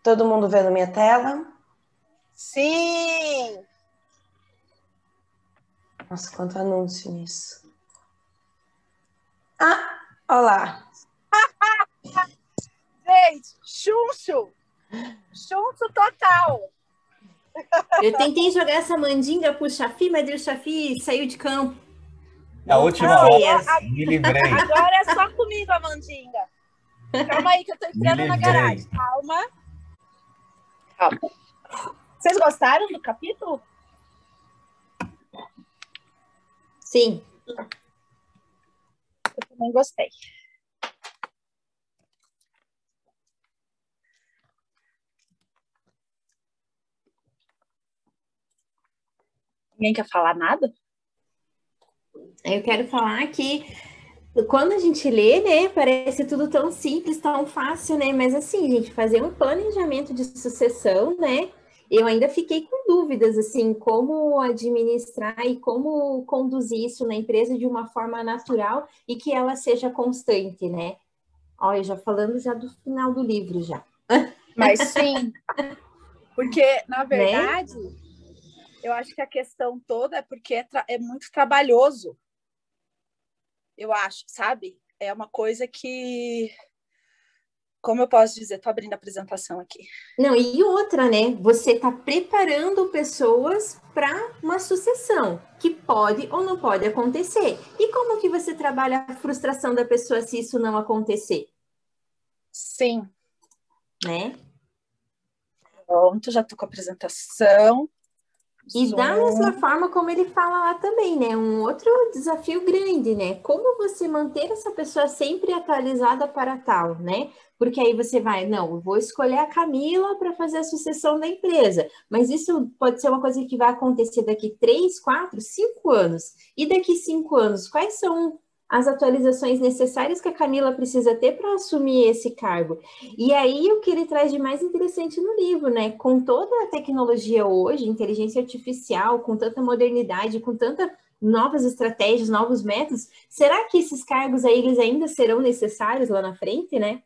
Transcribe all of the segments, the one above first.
Todo mundo vendo minha tela? Sim! Nossa, quanto anúncio nisso. Ah, olá. Gente, chuncho! Chuncho total! Eu tentei jogar essa mandinga pro Chafi, mas o Chafi saiu de campo. A última hora, Assim. me livrei. Agora é só comigo a mandinga. Calma aí que eu tô entrando na garagem. Calma. Vocês gostaram do capítulo? Sim. Eu também gostei. Ninguém quer falar nada? Eu quero falar que quando a gente lê, né, parece tudo tão simples, tão fácil, né? Mas assim, gente, fazer um planejamento de sucessão, né? Eu ainda fiquei com dúvidas, assim, como administrar e como conduzir isso na empresa de uma forma natural e que ela seja constante, né? Olha, já falando já do final do livro já. Mas sim, porque, na verdade, né? Eu acho que a questão toda é porque é muito trabalhoso. Eu acho, sabe? É uma coisa que... Como eu posso dizer? Estou abrindo a apresentação aqui. Não, e outra, né? Você está preparando pessoas para uma sucessão que pode ou não pode acontecer. E como que você trabalha a frustração da pessoa se isso não acontecer? Sim. Né? Pronto, já estou com a apresentação. E da mesma forma como ele fala lá também, né? Um outro desafio grande, né? Como você manter essa pessoa sempre atualizada para tal, né? Porque aí você vai, não, eu vou escolher a Camila para fazer a sucessão da empresa, mas isso pode ser uma coisa que vai acontecer daqui 3, 4, 5 anos. E daqui 5 anos, quais são as atualizações necessárias que a Camila precisa ter para assumir esse cargo? E aí o que ele traz de mais interessante no livro, né? Com toda a tecnologia hoje, inteligência artificial, com tanta modernidade, com tantas novas estratégias, novos métodos, será que esses cargos aí eles ainda serão necessários lá na frente, né?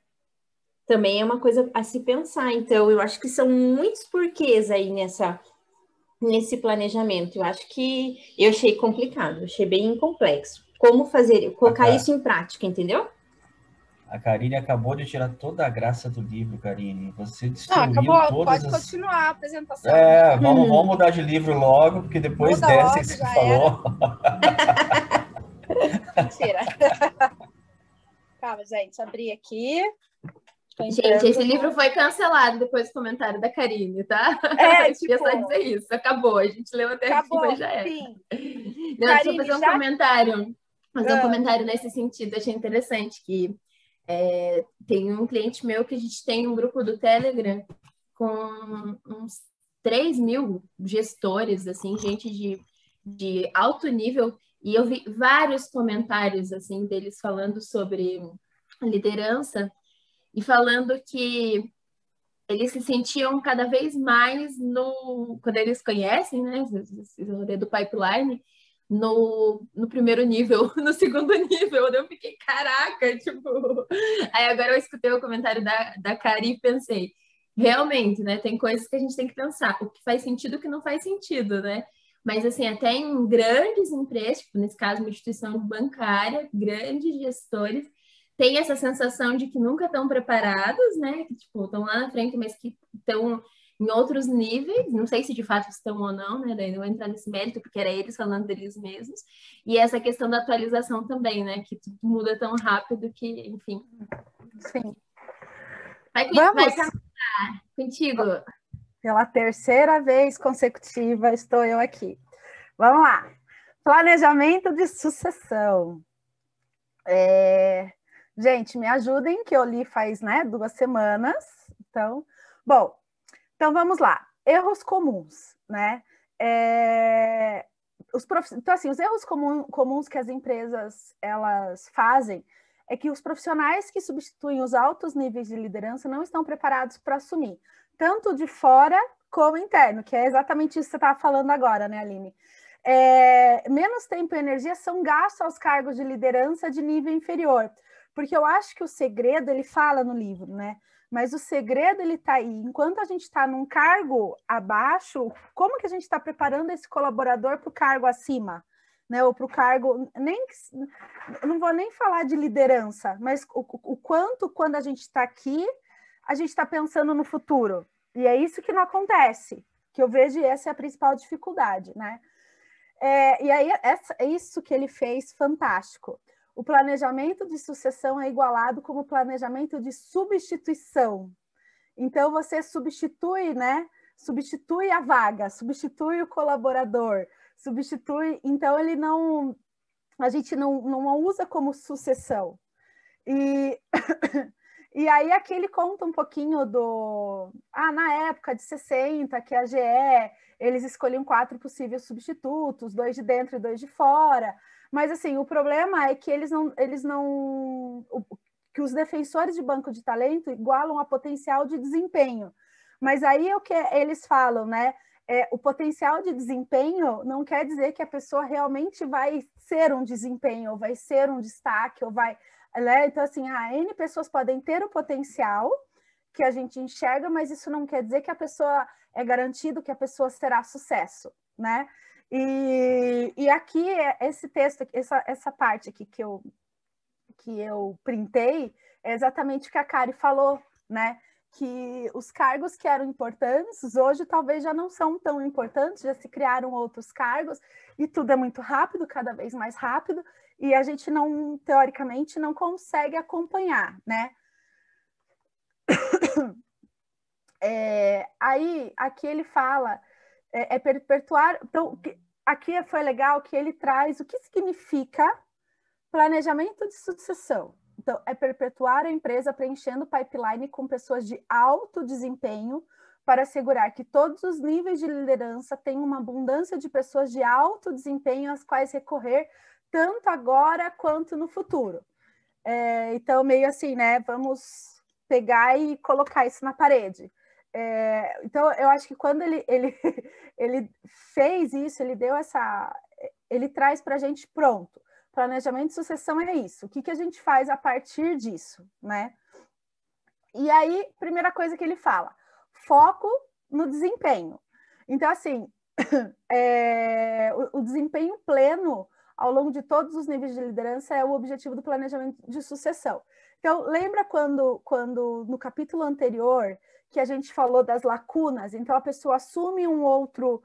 Também é uma coisa a se pensar. Então, eu acho que são muitos porquês aí nesse planejamento. Eu acho que eu achei complicado, eu achei bem complexo. Como fazer, colocar isso em prática, entendeu? A Karine acabou de tirar toda a graça do livro, Karine. Você destruiu acabou. todas Pode continuar a apresentação. Vamos mudar de livro logo, porque depois dessa que você falou... Mentira. Calma, gente. Abri aqui. Gente, esse livro foi cancelado depois do comentário da Karine, tá? Tipo... só dizer isso. Acabou. A gente leu até aqui, mas já era. Não, Karine, deixa eu fazer um comentário. Fazer um comentário nesse sentido. Achei interessante que tem um cliente meu que a gente tem um grupo do Telegram com uns 3 mil gestores, assim, gente de alto nível, e eu vi vários comentários, assim, deles falando sobre liderança e falando que eles se sentiam cada vez mais quando eles conhecem, né, esse rolê do pipeline, no primeiro nível, no segundo nível, eu fiquei, caraca, tipo... Aí agora eu escutei o comentário da Kari e pensei, realmente, né, tem coisas que a gente tem que pensar, o que faz sentido e o que não faz sentido, né? Mas, assim, até em grandes empresas, tipo, nesse caso, uma instituição bancária, grandes gestores, tem essa sensação de que nunca estão preparados, né? Que, tipo, estão lá na frente, mas que estão em outros níveis, não sei se de fato estão ou não, né? Daí não vou entrar nesse mérito, porque era eles falando deles mesmos. E essa questão da atualização também, né? Que tudo muda tão rápido que, enfim. Sim. Vai contigo. Pela terceira vez consecutiva estou eu aqui. Vamos lá. Planejamento de sucessão. Gente, me ajudem, que eu li faz 2 semanas. Então, vamos lá. Erros comuns, né? Então, assim, os erros comuns que as empresas elas fazem é que os profissionais que substituem os altos níveis de liderança não estão preparados para assumir, tanto de fora como interno, que é exatamente isso que você estava falando agora, né, Aline? Menos tempo e energia são gastos aos cargos de liderança de nível inferior, porque eu acho que o segredo, ele fala no livro, né? Mas o segredo, ele está aí. Enquanto a gente está num cargo abaixo, como que a gente está preparando esse colaborador para o cargo acima? Né? Ou para o cargo... não vou nem falar de liderança, mas o quanto, quando a gente está aqui, a gente está pensando no futuro. E é isso que não acontece, que eu vejo, essa é a principal dificuldade, né? E aí, é isso que ele fez fantástico. O planejamento de sucessão é igualado como planejamento de substituição. Então, você substitui, né? Substitui a vaga, substitui o colaborador, substitui... Então, ele não... A gente não usa como sucessão. E aí, aqui ele conta um pouquinho do... na época de 60, que a GE, eles escolhiam 4 possíveis substitutos, 2 de dentro e 2 de fora. Mas, assim, o problema é que que os defensores de banco de talento igualam a potencial de desempenho. Mas aí é o que eles falam, né? O potencial de desempenho não quer dizer que a pessoa realmente vai ser um desempenho, ou vai ser um destaque, ou vai... Né? Então, assim, N pessoas podem ter o potencial que a gente enxerga, mas isso não quer dizer que a pessoa é garantido que a pessoa será sucesso, né? E aqui, esse texto, essa parte aqui que eu printei, é exatamente o que a Kari falou, né? Que os cargos que eram importantes, hoje talvez já não são tão importantes, já se criaram outros cargos, e tudo é muito rápido, cada vez mais rápido, e a gente não, teoricamente, não consegue acompanhar, né? Aí, aqui ele fala, perpetuar... Então, aqui foi legal que ele traz o que significa planejamento de sucessão. Então, é perpetuar a empresa preenchendo o pipeline com pessoas de alto desempenho para assegurar que todos os níveis de liderança tenham uma abundância de pessoas de alto desempenho às quais recorrer, tanto agora quanto no futuro. Então, meio assim, né? Vamos pegar e colocar isso na parede. Então, eu acho que quando ele fez isso, ele deu ele traz para a gente pronto. Planejamento de sucessão é isso. O que a gente faz a partir disso, né? E aí, primeira coisa que ele fala, foco no desempenho. Então, assim, o desempenho pleno ao longo de todos os níveis de liderança é o objetivo do planejamento de sucessão. Então, lembra quando no capítulo anterior que a gente falou das lacunas? Então, a pessoa assume um outro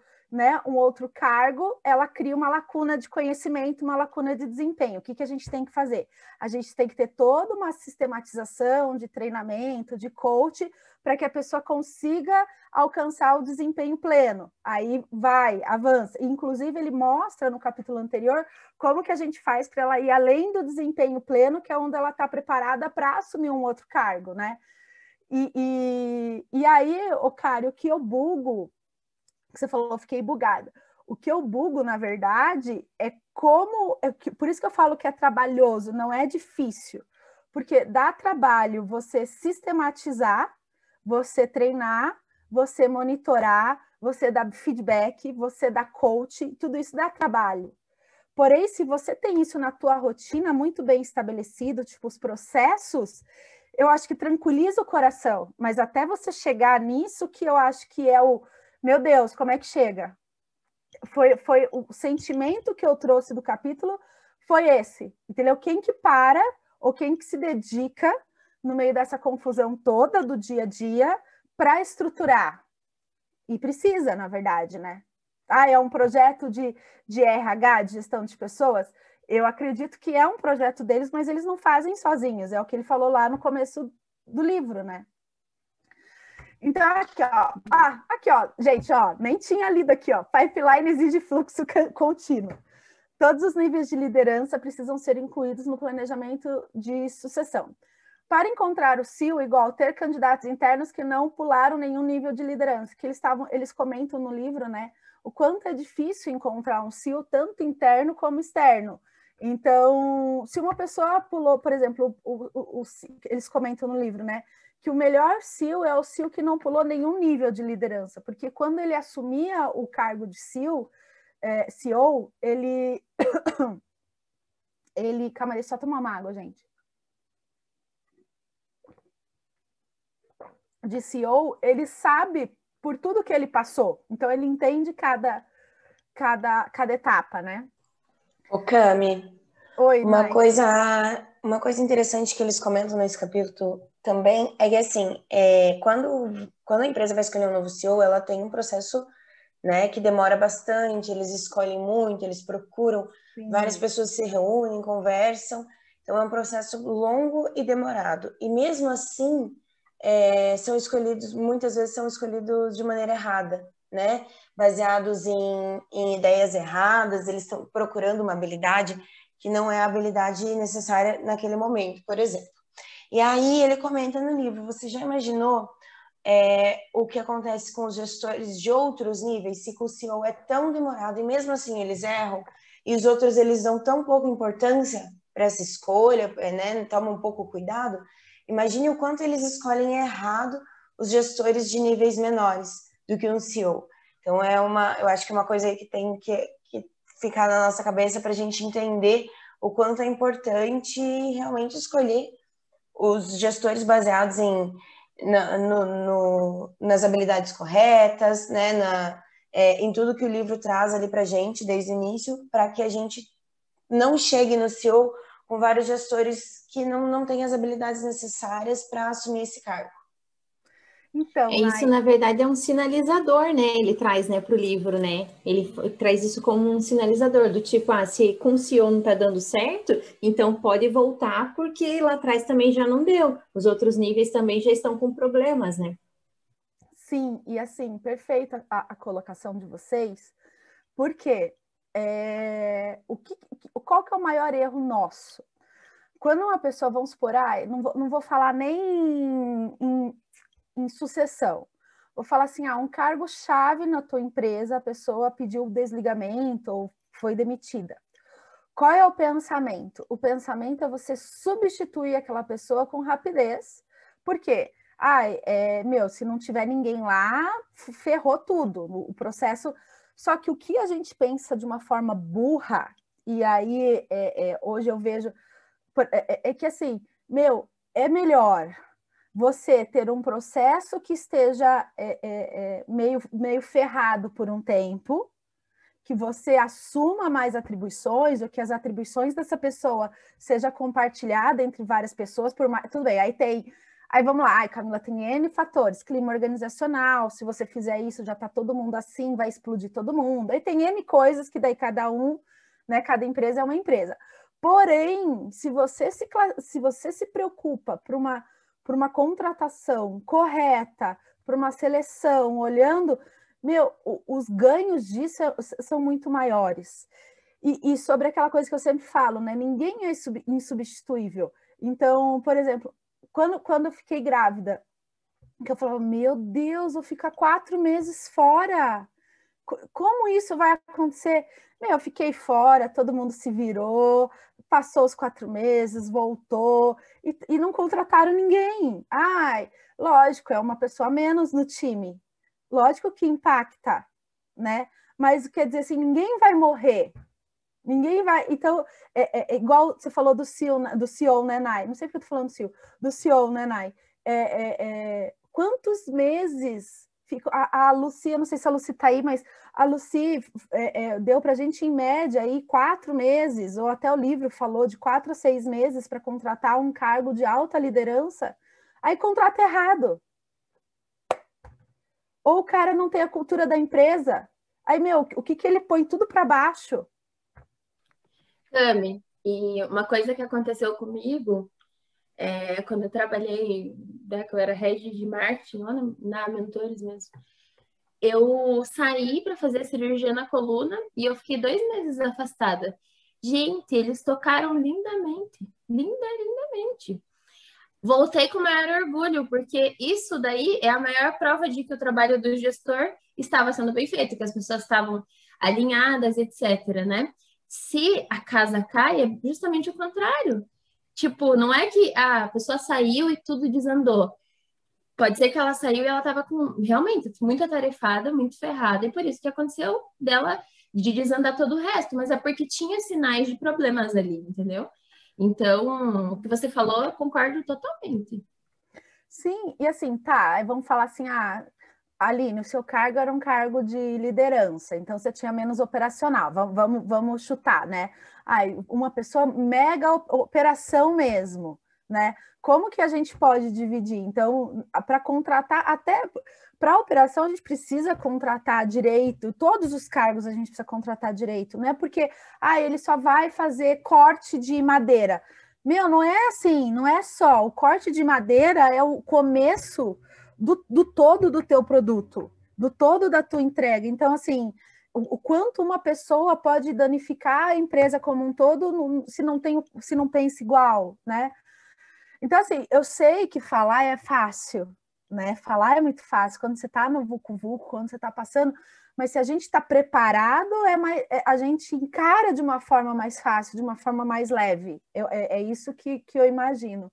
cargo, ela cria uma lacuna de conhecimento, uma lacuna de desempenho. O que a gente tem que fazer? A gente tem que ter toda uma sistematização de treinamento, de coach, para que a pessoa consiga alcançar o desempenho pleno. Aí vai, avança. Inclusive, ele mostra no capítulo anterior como que a gente faz para ela ir além do desempenho pleno, que é onde ela está preparada para assumir um outro cargo, né? E aí, Kari, o que eu bugo, que você falou, eu fiquei bugada. O que eu bugo, na verdade, é como... Por isso que eu falo que é trabalhoso, não é difícil. Porque dá trabalho você sistematizar, você treinar, você monitorar, você dar feedback, você dar coach, tudo isso dá trabalho. Porém, se você tem isso na tua rotina muito bem estabelecido, tipo os processos, eu acho que tranquiliza o coração. Mas até você chegar nisso que eu acho que é o... Meu Deus, como é que chega? Foi o sentimento que eu trouxe do capítulo, foi esse, entendeu? Quem que para, ou quem que se dedica no meio dessa confusão toda do dia a dia para estruturar. E precisa, na verdade, né? É um projeto de RH, de gestão de pessoas? Eu acredito que é um projeto deles, mas eles não fazem sozinhos, é o que ele falou lá no começo do livro, né? Então, aqui, ó, gente, ó, nem tinha lido aqui, ó, pipeline exige fluxo contínuo. Todos os níveis de liderança precisam ser incluídos no planejamento de sucessão. Para encontrar o CEO, igual ter candidatos internos que não pularam nenhum nível de liderança, que eles comentam no livro, né, o quanto é difícil encontrar um CEO tanto interno como externo. Então, se uma pessoa pulou, por exemplo, eles comentam no livro, né, que o melhor CEO é o CEO que não pulou nenhum nível de liderança, porque quando ele assumia o cargo de CEO, ele... Calma aí, só tomar uma água, gente. de CEO, ele sabe por tudo que ele passou. Então, ele entende cada etapa, né? Ô, Cami, Oi, uma Nai. coisa interessante que eles comentam nesse capítulo também é que, assim, quando a empresa vai escolher um novo CEO, ela tem um processo, né, que demora bastante, eles escolhem muito, eles procuram, várias pessoas se reúnem, conversam, então é um processo longo e demorado. E mesmo assim, muitas vezes são escolhidos de maneira errada, né? Baseados em ideias erradas, eles estão procurando uma habilidade que não é a habilidade necessária naquele momento, por exemplo. E aí ele comenta no livro, você já imaginou o que acontece com os gestores de outros níveis, se o CEO é tão demorado e mesmo assim eles erram, e os outros eles dão tão pouca importância para essa escolha, né? Tomam um pouco cuidado. Imagine o quanto eles escolhem errado os gestores de níveis menores do que um CEO. Então eu acho que é uma coisa aí que tem que ficar na nossa cabeça para a gente entender o quanto é importante realmente escolher os gestores baseados nas habilidades corretas, né, em tudo que o livro traz ali para a gente desde o início, para que a gente não chegue no CEO com vários gestores que não têm as habilidades necessárias para assumir esse cargo. Então, isso, na verdade, é um sinalizador, né? Ele traz, né, para o livro, né? Ele traz isso como um sinalizador, do tipo, se com o CEO não está dando certo, então pode voltar, porque lá atrás também já não deu. Os outros níveis também já estão com problemas, né? Sim, e assim, perfeita a colocação de vocês, porque qual que é o maior erro nosso? Quando uma pessoa, vamos supor, não vou falar nem em sucessão, vou falar assim, um cargo-chave na tua empresa, a pessoa pediu desligamento ou foi demitida. Qual é o pensamento? O pensamento é você substituir aquela pessoa com rapidez. Por quê? Se não tiver ninguém lá, ferrou tudo, o processo. Só que o que a gente pensa de uma forma burra, e aí hoje eu vejo, que assim, é melhor você ter um processo que esteja meio ferrado por um tempo, que você assuma mais atribuições, ou que as atribuições dessa pessoa seja compartilhada entre várias pessoas, tudo bem, aí vamos lá, Camila, tem N fatores, clima organizacional, se você fizer isso, já está todo mundo assim, vai explodir todo mundo, aí tem N coisas que daí cada cada empresa é uma empresa. Porém, se você se preocupa por uma contratação correta, por uma seleção, olhando, os ganhos disso são muito maiores. E sobre aquela coisa que eu sempre falo, né? Ninguém é insubstituível. Então, por exemplo, quando eu fiquei grávida, que eu falava, meu Deus, vou ficar 4 meses fora. Como isso vai acontecer? Eu fiquei fora, todo mundo se virou, passou os 4 meses, voltou, e não contrataram ninguém. Lógico, é uma pessoa a menos no time. Lógico que impacta, né? Mas quer dizer assim, ninguém vai morrer. Ninguém vai. Então, igual você falou do CEO, né, Nai? Não sei porque eu tô falando do CEO, né, Nai? Quantos meses a Lucy, eu não sei se a Lucy tá aí, mas a Lucy deu pra gente, em média, aí 4 meses, ou até o livro falou de 4 a 6 meses para contratar um cargo de alta liderança. Aí contrata errado. Ou o cara não tem a cultura da empresa. Aí, o que ele põe tudo para baixo? Cami, e uma coisa que aconteceu comigo, quando eu trabalhei, que eu era head de marketing, lá na Mentores mesmo, eu saí para fazer cirurgia na coluna e eu fiquei 2 meses afastada. Gente, eles tocaram lindamente, lindamente. Voltei com o maior orgulho, porque isso daí é a maior prova de que o trabalho do gestor estava sendo bem feito, que as pessoas estavam alinhadas, etc, né? Se a casa cai, é justamente o contrário. Tipo, não é que a pessoa saiu e tudo desandou. Pode ser que ela saiu e ela estava realmente muito atarefada, muito ferrada, e por isso que aconteceu dela de desandar todo o resto, mas é porque tinha sinais de problemas ali, entendeu? Então, o que você falou, eu concordo totalmente. Sim, e assim, tá, aí vamos falar assim, Aline, o seu cargo era um cargo de liderança, então você tinha menos operacional, vamos chutar, né? Uma pessoa mega operação mesmo, né? Como que a gente pode dividir? Então, para contratar, até para a operação, a gente precisa contratar direito, todos os cargos a gente precisa contratar direito, não é porque ele só vai fazer corte de madeira. Meu, não é assim, não é só. O corte de madeira é o começo do todo do teu produto, do todo da tua entrega. Então, assim, o quanto uma pessoa pode danificar a empresa como um todo se não pensa igual, né? Então, assim, eu sei que falar é fácil, né? Falar é muito fácil quando você está no vucu-vucu, quando você está passando, mas se a gente está preparado, a gente encara de uma forma mais fácil, de uma forma mais leve. É isso que eu imagino.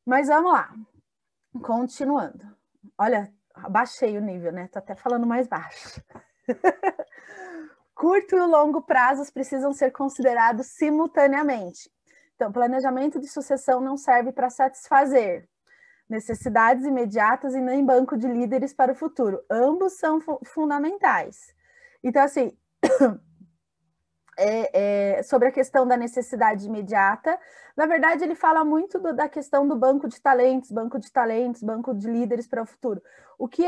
Mas vamos lá, continuando. Olha, abaixei o nível, né? Tô até falando mais baixo. Curto e longo prazos precisam ser considerados simultaneamente. Então, planejamento de sucessão não serve para satisfazer necessidades imediatas e nem banco de líderes para o futuro. Ambos são fundamentais. Então, assim, sobre a questão da necessidade imediata, na verdade, ele fala muito da questão do banco de talentos, banco de líderes para o futuro. O que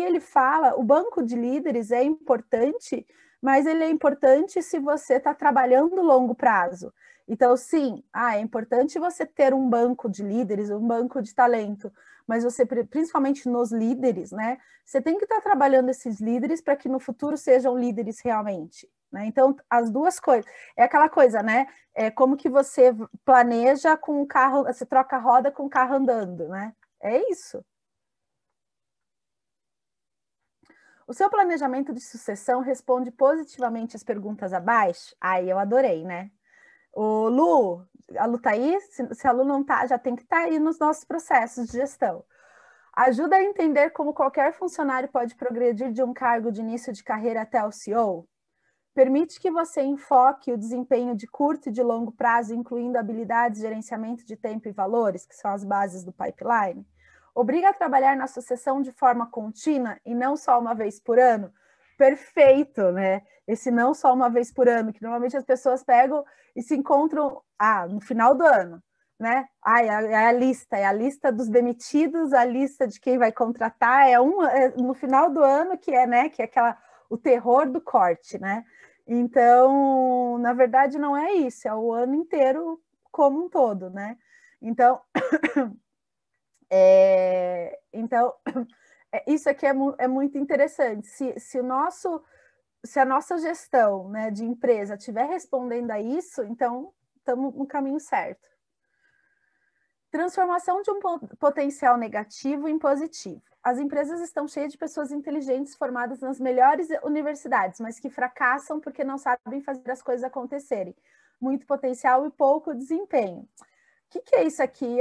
ele fala, o banco de líderes é importante, mas ele é importante se você está trabalhando longo prazo. Então, sim, é importante você ter um banco de líderes, um banco de talento, mas você, principalmente nos líderes, né? Você tem que estar trabalhando esses líderes para que no futuro sejam líderes realmente, né? Então, as duas coisas. É aquela coisa, né? É como que você planeja com o carro, você troca a roda com o carro andando, né? É isso. O seu planejamento de sucessão responde positivamente às perguntas abaixo? Eu adorei, né? O Lu, a Lu tá aí? Se a Lu não tá, já tem que estar aí nos nossos processos de gestão. Ajuda a entender como qualquer funcionário pode progredir de um cargo de início de carreira até o CEO? Permite que você enfoque o desempenho de curto e de longo prazo, incluindo habilidades, gerenciamento de tempo e valores, que são as bases do pipeline? Obriga a trabalhar na sucessão de forma contínua e não só uma vez por ano? Perfeito, né? Esse não só uma vez por ano, que normalmente as pessoas pegam e se encontram no final do ano, né? É a lista dos demitidos, a lista de quem vai contratar, no final do ano que né? Que é o terror do corte, né? Então, na verdade, não é isso, é o ano inteiro como um todo, né? Então, isso aqui é muito interessante. Se a nossa gestão, né, de empresa estiver respondendo a isso, então estamos no caminho certo. Transformação de um potencial negativo em positivo. As empresas estão cheias de pessoas inteligentes formadas nas melhores universidades, mas que fracassam porque não sabem fazer as coisas acontecerem. Muito potencial e pouco desempenho. O que é isso aqui?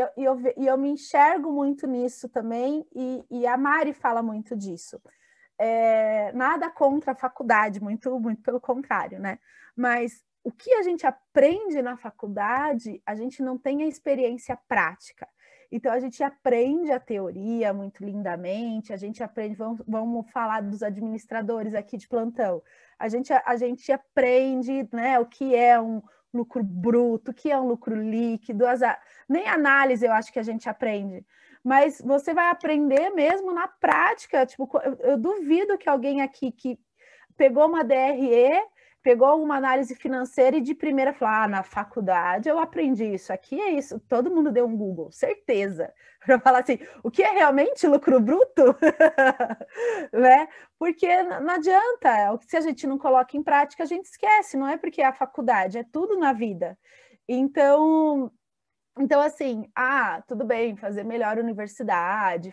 Eu me enxergo muito nisso também, e a Mari fala muito disso. Nada contra a faculdade, muito, muito pelo contrário, né? Mas o que a gente aprende na faculdade, a gente não tem a experiência prática. Então, a gente aprende a teoria muito lindamente, a gente aprende, vamos falar dos administradores aqui de plantão, a gente aprende, né, o que é um lucro bruto, o que é um lucro líquido, nem análise eu acho que a gente aprende, mas você vai aprender mesmo na prática. Tipo, eu duvido que alguém aqui que pegou uma DRE, pegou uma análise financeira e de primeira falou, na faculdade eu aprendi isso, aqui é isso, todo mundo deu um Google, certeza, para falar assim, o que é realmente lucro bruto? Né? Porque não adianta, se a gente não coloca em prática, a gente esquece, não é porque é a faculdade, é tudo na vida. Então, assim, tudo bem, fazer melhor universidade,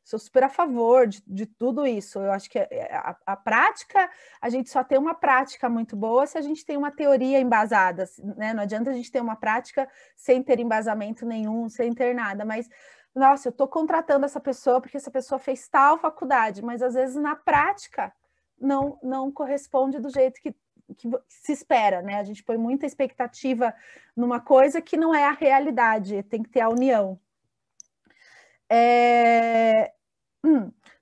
sou super a favor de tudo isso. Eu acho que a prática, a gente só tem uma prática muito boa se a gente tem uma teoria embasada, né? Não adianta a gente ter uma prática sem ter embasamento nenhum, sem ter nada, mas, nossa, eu estou contratando essa pessoa porque essa pessoa fez tal faculdade, mas às vezes na prática não corresponde do jeito que se espera, né? A gente põe muita expectativa numa coisa que não é a realidade, tem que ter a união.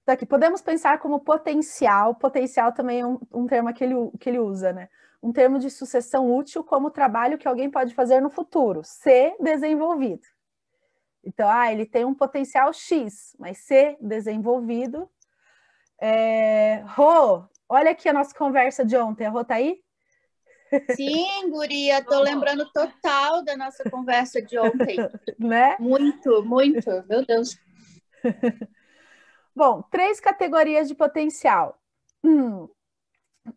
Tá aqui. Podemos pensar como potencial. Potencial também é um termo que ele usa, né? Um termo de sucessão útil como trabalho que alguém pode fazer no futuro, ser desenvolvido. Então, ele tem um potencial X, mas ser desenvolvido. Rô, olha aqui a nossa conversa de ontem. A Rô tá aí? Sim, guria, tô lembrando total da nossa conversa de ontem. Né? Muito, muito, meu Deus. Bom, 3 categorias de potencial.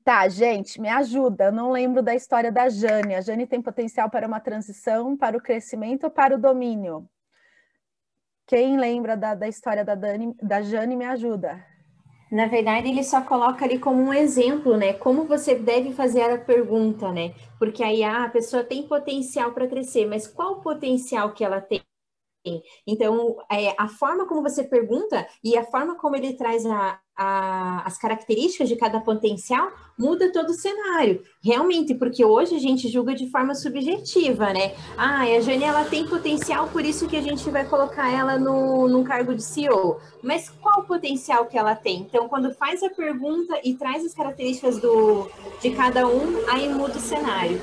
Tá, gente, me ajuda. Eu não lembro da história da Jane. A Jane tem potencial para uma transição, para o crescimento ou para o domínio? Quem lembra da história da Jane, me ajuda. Na verdade, ele só coloca ali como um exemplo, né? Como você deve fazer a pergunta, né? Porque aí a pessoa tem potencial para crescer, mas qual o potencial que ela tem? Então, a forma como você pergunta e a forma como ele traz as características de cada potencial muda todo o cenário. Realmente, porque hoje a gente julga de forma subjetiva, né? A Jane, ela tem potencial, por isso que a gente vai colocar ela num cargo de CEO. Mas qual o potencial que ela tem? Então, quando faz a pergunta e traz as características de cada um, aí muda o cenário.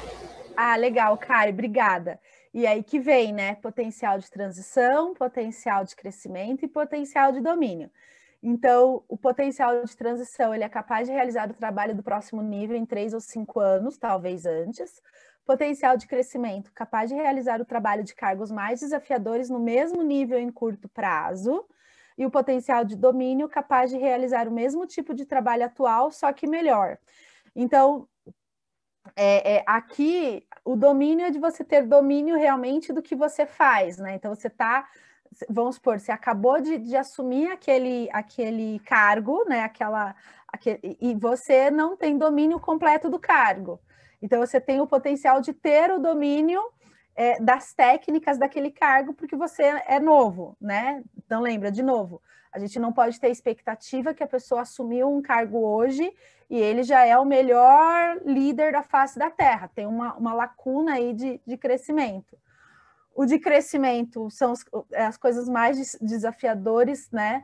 Legal, Kari, obrigada. E aí que vem, né? Potencial de transição, potencial de crescimento e potencial de domínio. Então, o potencial de transição, ele é capaz de realizar o trabalho do próximo nível em 3 ou 5 anos, talvez antes. Potencial de crescimento, capaz de realizar o trabalho de cargos mais desafiadores no mesmo nível em curto prazo. E o potencial de domínio, capaz de realizar o mesmo tipo de trabalho atual, só que melhor. Então, aqui o domínio é de você ter domínio realmente do que você faz, né? Então você vamos supor, você acabou de assumir aquele cargo, né? E você não tem domínio completo do cargo. Então você tem o potencial de ter o domínio das técnicas daquele cargo, porque você é novo, né? Então lembra, de novo, a gente não pode ter expectativa que a pessoa assumiu um cargo hoje e ele já é o melhor líder da face da Terra. Tem uma lacuna aí de crescimento. O de crescimento são as coisas mais desafiadoras, né?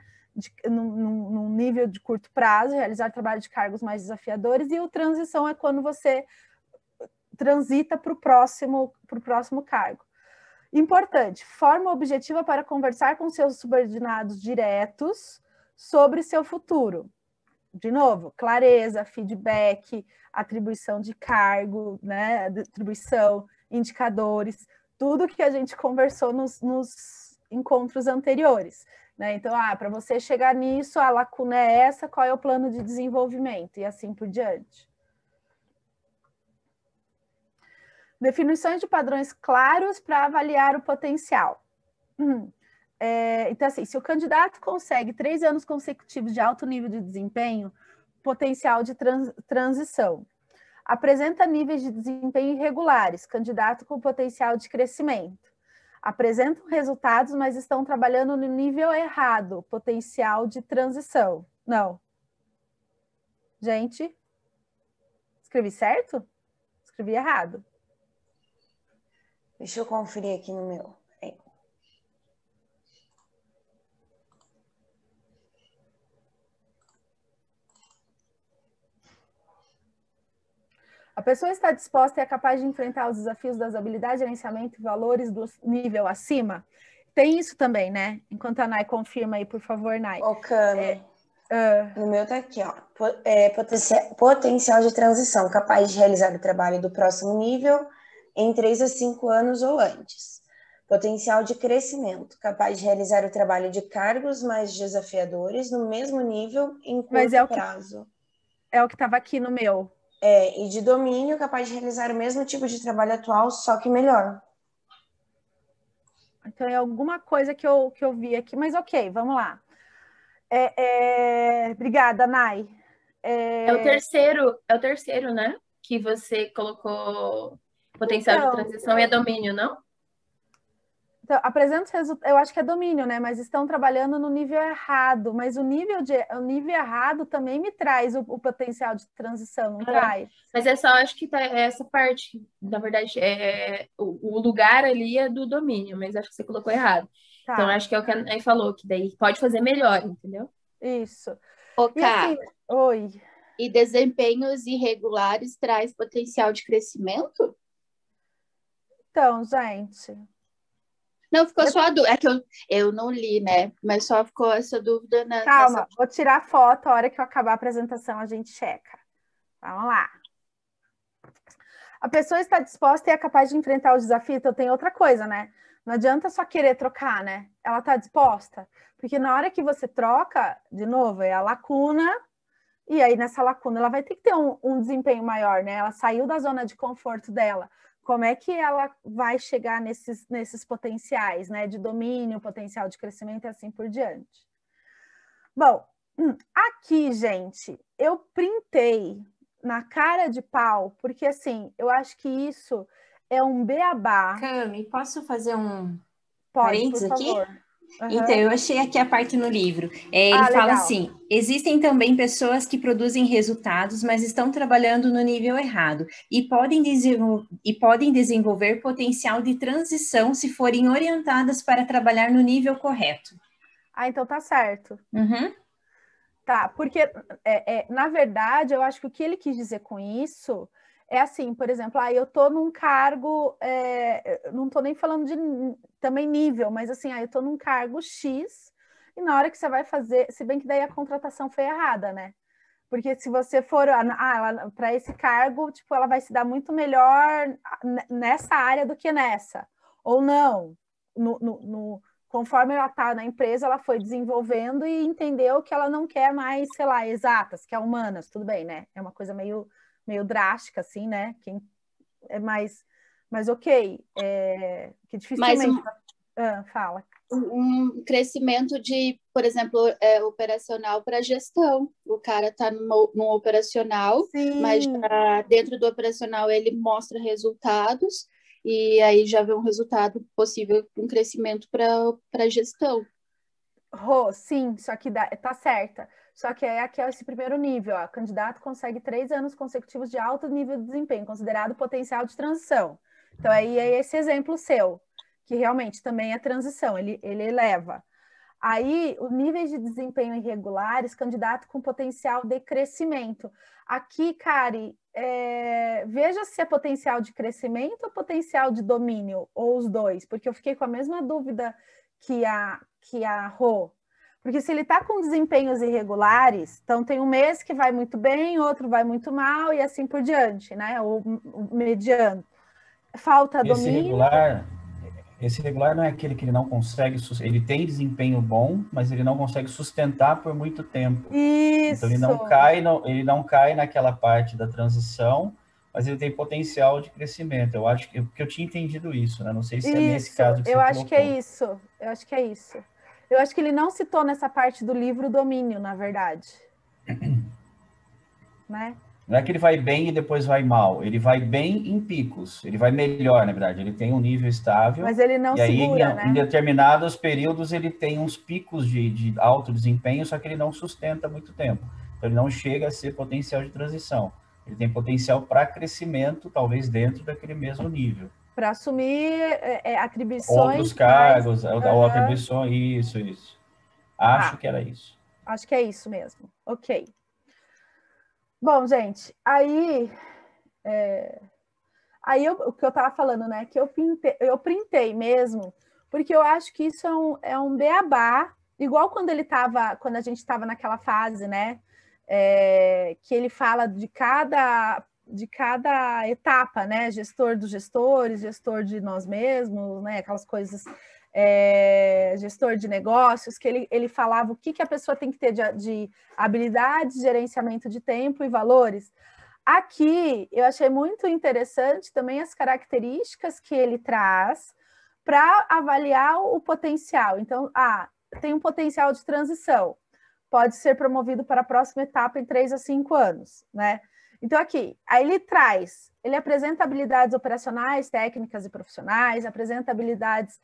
Num nível de curto prazo, realizar trabalho de cargos mais desafiadores, e o transição é quando você transita para o próximo cargo. Importante, forma objetiva para conversar com seus subordinados diretos sobre seu futuro. De novo, clareza, feedback, atribuição de cargo, né? Atribuição, indicadores, tudo que a gente conversou nos encontros anteriores. Né? Então, para você chegar nisso, a lacuna é essa, qual é o plano de desenvolvimento, e assim por diante. Definições de padrões claros para avaliar o potencial. Então, assim, se o candidato consegue 3 anos consecutivos de alto nível de desempenho, potencial de transição. Apresenta níveis de desempenho irregulares, candidato com potencial de crescimento. Apresentam resultados, mas estão trabalhando no nível errado, potencial de transição. Não. Gente, escrevi certo? Escrevi errado. Deixa eu conferir aqui no meu. A pessoa está disposta e é capaz de enfrentar os desafios das habilidades, gerenciamento e valores do nível acima? Tem isso também, né? Enquanto a Nai confirma aí, por favor, Nai. Cami, no meu tá aqui, ó. Potencial de transição, capaz de realizar o trabalho do próximo nível em 3 a 5 anos ou antes. Potencial de crescimento, capaz de realizar o trabalho de cargos mais desafiadores no mesmo nível em curto prazo. É o que estava aqui no meu. E de domínio, capaz de realizar o mesmo tipo de trabalho atual, só que melhor. Então, é alguma coisa que eu vi aqui, mas ok, vamos lá. Obrigada, Nai. É o terceiro, né? Que você colocou potencial de transição e domínio, não? Então, apresenta os resultados, eu acho que é domínio, né? Mas estão trabalhando no nível errado. Mas o nível errado também me traz o potencial de transição, não traz? Mas é só, acho que tá essa parte, na verdade, o lugar ali é do domínio, mas acho que você colocou errado. Tá. Então, acho que é o que a Nay falou, que daí pode fazer melhor, entendeu? Isso. Ô, E assim, oi. E desempenhos irregulares traz potencial de crescimento? Então, gente... Não, ficou só a dúvida. É que eu não li, né? Mas só ficou essa dúvida Calma, vou tirar foto, a hora que eu acabar a apresentação a gente checa. Vamos lá. A pessoa está disposta e é capaz de enfrentar o desafio, então tem outra coisa, né? Não adianta só querer trocar, né? Ela está disposta. Porque na hora que você troca, de novo, é a lacuna, e aí nessa lacuna ela vai ter que ter um desempenho maior, né? Ela saiu da zona de conforto dela. Como é que ela vai chegar nesses potenciais, né? De domínio, potencial de crescimento e assim por diante. Bom, aqui, gente, eu printei na cara de pau, porque assim, eu acho que isso é um beabá. Cami, posso fazer um parênteses aqui? Uhum. Então, eu achei aqui a parte no livro. Ele fala legal. assim, existem também pessoas que produzem resultados, mas estão trabalhando no nível errado e podem desenvolver potencial de transição se forem orientadas para trabalhar no nível correto. Então tá certo. Uhum. Tá, porque, na verdade, eu acho que o que ele quis dizer com isso é assim, por exemplo, eu tô num cargo, não tô nem falando de também nível, mas assim, eu tô num cargo X, e na hora que você vai fazer, se bem que daí a contratação foi errada, né? Porque se você for para esse cargo, tipo, ela vai se dar muito melhor nessa área do que nessa. Ou não, conforme ela está na empresa, ela foi desenvolvendo e entendeu que ela não quer mais, sei lá, exatas, que é humanas, tudo bem, né? É uma coisa meio drástica, assim, né? Mas ok, que dificilmente... fala. Um crescimento de, por exemplo, operacional para gestão. O cara está no operacional, Sim. Mas já dentro do operacional ele mostra resultados e aí já vê um resultado possível, um crescimento para gestão. Sim, só que tá certa. Só que aqui é esse primeiro nível. O candidato consegue 3 anos consecutivos de alto nível de desempenho, considerado potencial de transição. Então, aí é esse exemplo seu, que realmente também é transição, ele eleva. Aí, os níveis de desempenho irregulares, candidato com potencial de crescimento. Aqui, Kari, veja se é potencial de crescimento ou potencial de domínio, ou os dois, porque eu fiquei com a mesma dúvida que a Rô. Porque se ele está com desempenhos irregulares, então tem um mês que vai muito bem, outro vai muito mal, e assim por diante, né? O mediano. Falta domínio. Esse regular não é aquele que ele não consegue, ele tem desempenho bom, mas ele não consegue sustentar por muito tempo. Isso. Então ele não cai naquela parte da transição, mas ele tem potencial de crescimento. Eu acho que eu tinha entendido isso, né? Não sei se é nesse caso que você colocou. Eu acho que é isso. Eu acho que ele não citou nessa parte do livro domínio, na verdade. Né? Não é que ele vai bem e depois vai mal. Ele vai bem em picos. Ele vai melhor, na verdade. Ele tem um nível estável. Mas ele não segura, né? Em determinados períodos, ele tem uns picos de alto desempenho, só que ele não sustenta muito tempo. Então, ele não chega a ser potencial de transição. Ele tem potencial para crescimento, talvez dentro daquele mesmo nível. Para assumir atribuições... Outros cargos, ou atribuições, isso. Acho que era isso. Acho que é isso mesmo. Ok. Bom, gente, aí o que eu estava falando, né? Que eu printei mesmo, porque eu acho que isso é um beabá, igual quando a gente estava naquela fase, né? Que ele fala de cada etapa, né? Gestor dos gestores, gestor de nós mesmos, né? Aquelas coisas, gestor de negócios, que ele falava o que a pessoa tem que ter de habilidades, gerenciamento de tempo e valores. Aqui, eu achei muito interessante também as características que ele traz para avaliar o potencial. Então, tem um potencial de transição, pode ser promovido para a próxima etapa em 3 a 5 anos, né? Então, aqui, aí ele apresenta habilidades operacionais, técnicas e profissionais, apresenta habilidades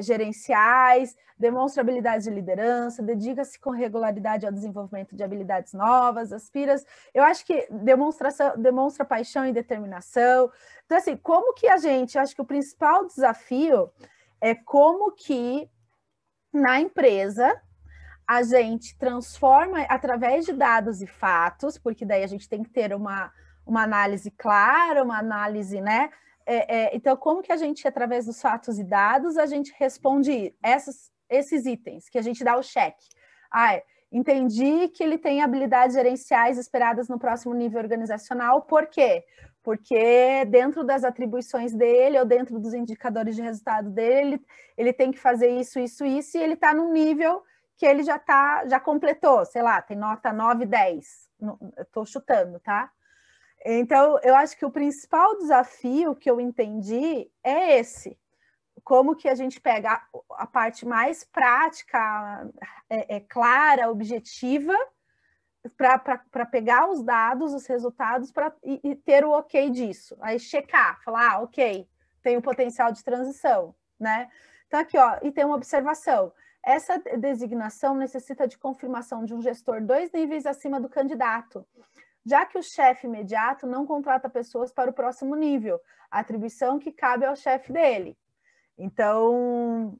gerenciais, demonstra habilidades de liderança, dedica-se com regularidade ao desenvolvimento de habilidades novas, eu acho que demonstra paixão e determinação. Então, assim, eu acho que o principal desafio é como que na empresa, a gente transforma através de dados e fatos, porque daí a gente tem que ter uma análise clara, uma análise, né? Então, como que a gente, através dos fatos e dados, a gente responde esses itens, que a gente dá o cheque. Entendi que ele tem habilidades gerenciais esperadas no próximo nível organizacional, por quê? Porque dentro das atribuições dele, ou dentro dos indicadores de resultado dele, ele tem que fazer isso, isso, isso, e ele está num nível que ele já completou, sei lá, tem nota 9, 10. Estou chutando, tá? Então, eu acho que o principal desafio que eu entendi é esse. Como que a gente pega a parte mais prática, clara, objetiva, para pegar os dados, os resultados, e ter o ok disso. Aí checar, falar, ok, tem o potencial de transição, né? Então, aqui, ó, e tem uma observação. Essa designação necessita de confirmação de um gestor 2 níveis acima do candidato, já que o chefe imediato não contrata pessoas para o próximo nível, a atribuição que cabe ao chefe dele. Então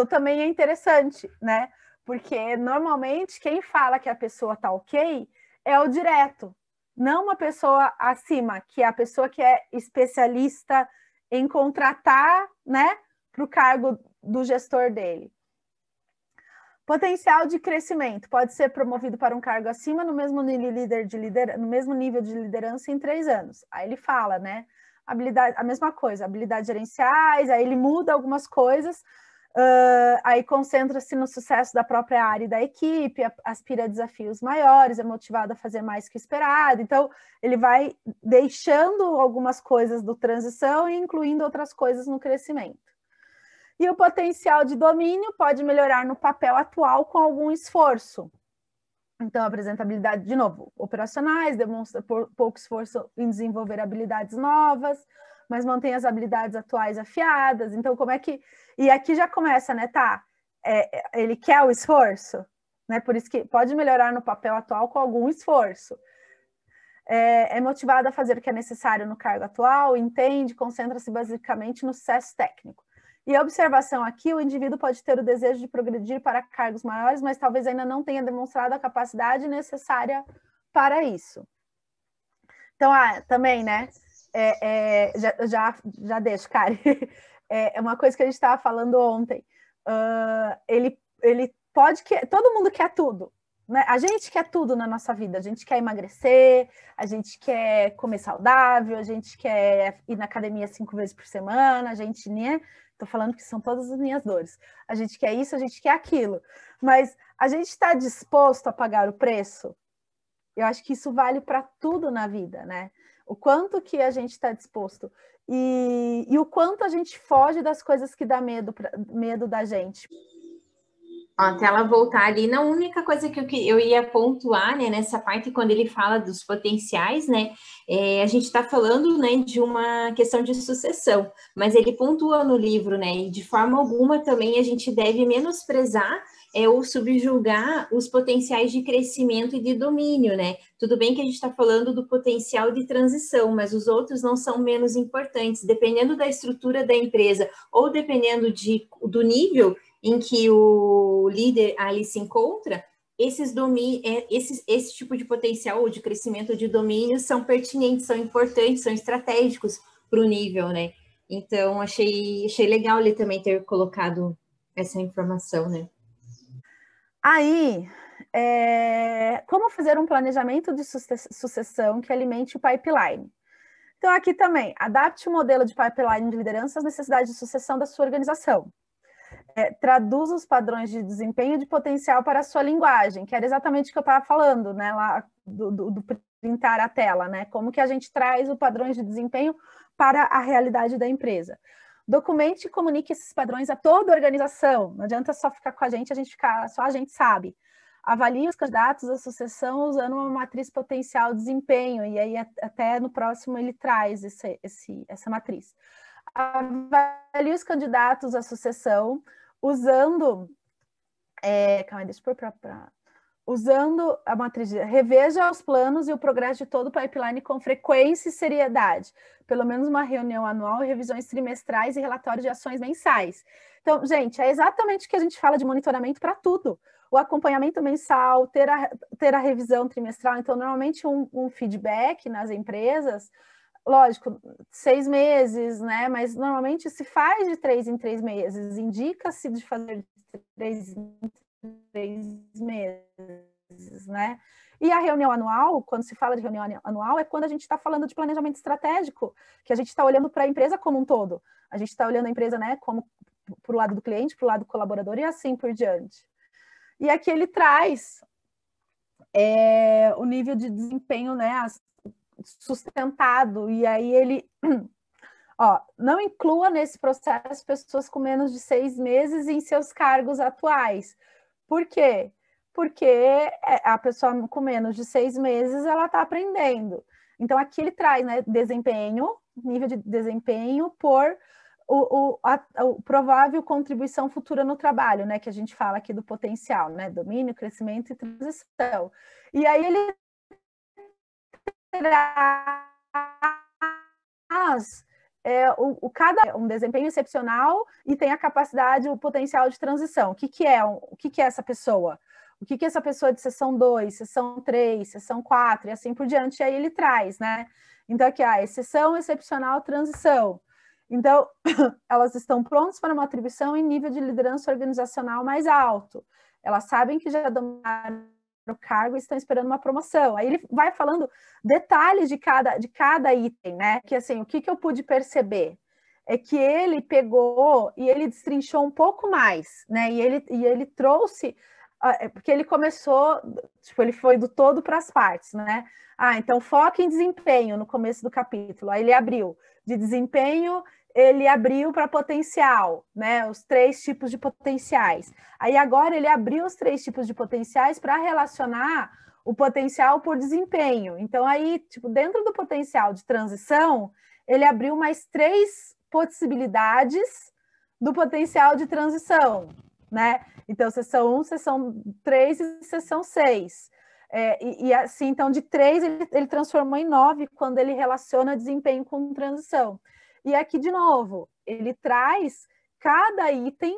também é interessante, né? Porque normalmente quem fala que a pessoa está ok é o direto, não uma pessoa acima, que é a pessoa que é especialista em contratar, né, para o cargo do gestor dele. Potencial de crescimento, pode ser promovido para um cargo acima no mesmo nível de liderança em 3 anos. Aí ele fala, né? Habilidade, a mesma coisa, habilidades gerenciais, aí ele muda algumas coisas, aí concentra-se no sucesso da própria área e da equipe, aspira a desafios maiores, é motivado a fazer mais que esperado. Então, ele vai deixando algumas coisas do transição e incluindo outras coisas no crescimento. E o potencial de domínio pode melhorar no papel atual com algum esforço. Então, apresenta habilidades, de novo, operacionais, demonstra pouco esforço em desenvolver habilidades novas, mas mantém as habilidades atuais afiadas. Então, como é que... E aqui já começa, né, tá? Ele quer o esforço, né? Por isso que pode melhorar no papel atual com algum esforço. É motivado a fazer o que é necessário no cargo atual, entende, concentra-se basicamente no sucesso técnico. E a observação aqui, o indivíduo pode ter o desejo de progredir para cargos maiores, mas talvez ainda não tenha demonstrado a capacidade necessária para isso. Então, também, né, já deixo, Kari, é uma coisa que a gente estava falando ontem, ele pode, todo mundo quer tudo, né? A gente quer tudo na nossa vida, a gente quer emagrecer, a gente quer comer saudável, a gente quer ir na academia 5 vezes por semana, a gente, né? Estou falando que são todas as minhas dores. A gente quer isso, a gente quer aquilo. Mas a gente está disposto a pagar o preço? Eu acho que isso vale para tudo na vida, né? O quanto que a gente está disposto. E o quanto a gente foge das coisas que dá medo da gente. Até ela voltar ali, na única coisa que eu ia pontuar, né, nessa parte, quando ele fala dos potenciais, né, a gente está falando, né, de uma questão de sucessão, mas ele pontua no livro, né, e de forma alguma também a gente deve menosprezar ou subjugar os potenciais de crescimento e de domínio, né? Tudo bem que a gente está falando do potencial de transição, mas os outros não são menos importantes, dependendo da estrutura da empresa ou dependendo do nível em que o líder ali se encontra, esse tipo de potencial ou de crescimento ou de domínio são pertinentes, são importantes, são estratégicos para o nível, né? Então, achei legal ele também ter colocado essa informação, né? Aí, como fazer um planejamento de sucessão que alimente o pipeline? Então, aqui também, adapte o modelo de pipeline de liderança às necessidades de sucessão da sua organização. Traduza os padrões de desempenho de potencial para a sua linguagem, que era exatamente o que eu estava falando, né, lá do printar a tela, né? Como que a gente traz os padrões de desempenho para a realidade da empresa. Documente e comunique esses padrões a toda a organização. Não adianta só ficar com a gente ficar, só a gente sabe. Avalie os candidatos à sucessão usando uma matriz potencial de desempenho, e aí até no próximo ele traz essa matriz. Avalie os candidatos à sucessão usando... calma aí, deixa eu pôr para... usando a matriz, reveja os planos e o progresso de todo o pipeline com frequência e seriedade. Pelo menos uma reunião anual, revisões trimestrais e relatórios de ações mensais. Então, gente, é exatamente o que a gente fala de monitoramento para tudo. O acompanhamento mensal, ter a revisão trimestral. Então, normalmente um feedback nas empresas, lógico, 6 meses, né? Mas normalmente se faz de 3 em 3 meses. Indica-se de fazer de 3 em 3 meses, né? E a reunião anual, quando se fala de reunião anual, é quando a gente está falando de planejamento estratégico, que a gente está olhando para a empresa como um todo. A gente está olhando a empresa, né, como para o lado do cliente, para o lado do colaborador e assim por diante. E aqui ele traz o nível de desempenho, né, sustentado, e aí ele... Ó, não inclua nesse processo pessoas com menos de 6 meses em seus cargos atuais. Por quê? Porque a pessoa com menos de 6 meses, ela está aprendendo. Então, aqui ele traz, né, desempenho, nível de desempenho por o provável contribuição futura no trabalho, né, que a gente fala aqui do potencial, né, domínio, crescimento e transição. E aí ele traz um desempenho excepcional e tem a capacidade, o potencial de transição. O que é essa pessoa? O que é essa pessoa de sessão 2, sessão 3, sessão 4 e assim por diante? E aí ele traz, né? Então, aqui, exceção, excepcional, transição. Então, elas estão prontas para uma atribuição em nível de liderança organizacional mais alto. Elas sabem que já dominaram o cargo e estão esperando uma promoção. Aí ele vai falando detalhes de cada item, né? Que assim, o que eu pude perceber é que ele pegou e ele destrinchou um pouco mais, né? E ele trouxe, porque ele começou, tipo, ele foi do todo para as partes, né? Então foca em desempenho no começo do capítulo. Aí ele abriu de desempenho, ele abriu para potencial, né? Os 3 tipos de potenciais. Aí agora ele abriu os 3 tipos de potenciais para relacionar o potencial por desempenho. Então aí, tipo, dentro do potencial de transição, ele abriu mais 3 possibilidades do potencial de transição, né? Então, sessão 1, sessão 3 e sessão 6. E assim, então, de 3 ele transformou em 9 quando ele relaciona desempenho com transição. E aqui, de novo, ele traz cada item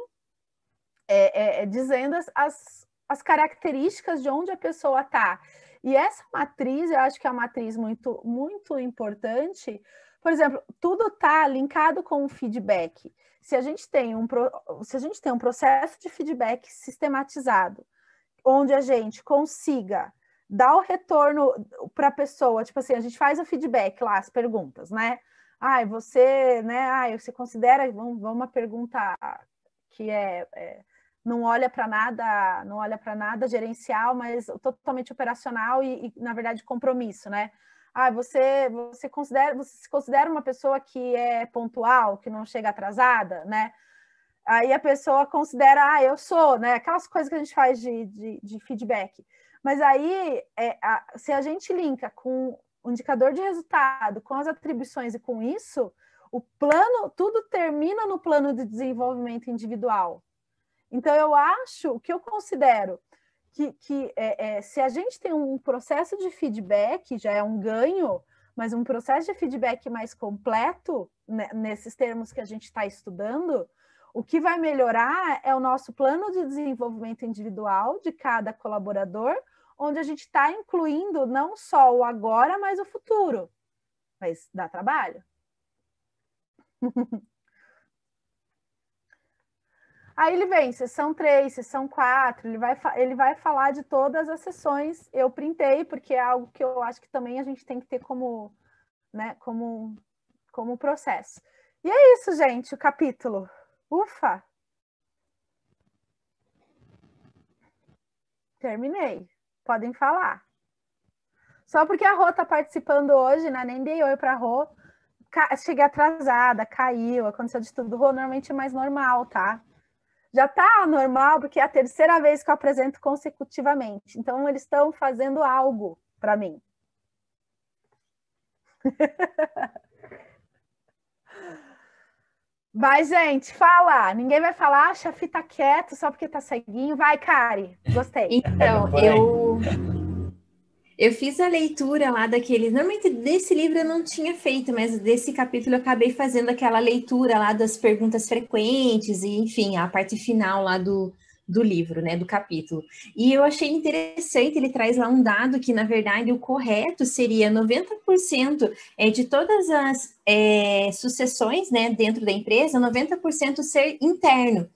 dizendo as características de onde a pessoa está. E essa matriz, eu acho que é uma matriz muito, muito importante. Por exemplo, tudo está linkado com o feedback. Se a gente tem um processo de feedback sistematizado, onde a gente consiga dar o retorno para a pessoa, tipo assim, a gente faz o feedback lá, as perguntas, né? Você, né? Você considera, vamos uma pergunta que não olha para nada gerencial, mas totalmente operacional e na verdade compromisso, né? Você se considera uma pessoa que é pontual, que não chega atrasada, né? Aí a pessoa considera, eu sou, né? Aquelas coisas que a gente faz de feedback. Mas aí, se a gente linka com o indicador de resultado, com as atribuições e com isso, o plano, tudo termina no plano de desenvolvimento individual. Então, eu considero que se a gente tem um processo de feedback, já é um ganho, mas um processo de feedback mais completo, né, nesses termos que a gente está estudando, o que vai melhorar é o nosso plano de desenvolvimento individual de cada colaborador, onde a gente está incluindo não só o agora, mas o futuro. Mas dá trabalho. Aí ele vem, sessão 3, sessão 4, ele vai falar de todas as sessões. Eu printei, porque é algo que eu acho que também a gente tem que ter como, né, como processo. E é isso, gente, o capítulo. Ufa! Terminei. Podem falar. Só porque a Rô está participando hoje, né? Nem dei oi para a Rô. Cheguei atrasada, caiu, aconteceu de tudo. Rô, normalmente é mais normal, tá? Já tá normal, porque é a terceira vez que eu apresento consecutivamente. Então, eles estão fazendo algo para mim. Vai, gente, fala. Ninguém vai falar, chefe tá quieto só porque tá ceguinho. Vai, Kari. Gostei. Então, eu fiz a leitura lá daquele... Normalmente desse livro eu não tinha feito, mas desse capítulo eu acabei fazendo aquela leitura lá das perguntas frequentes e, enfim, a parte final lá do livro, né, do capítulo. E eu achei interessante, ele traz lá um dado que, na verdade, o correto seria 90% de todas as sucessões, né, dentro da empresa, 90% ser interno.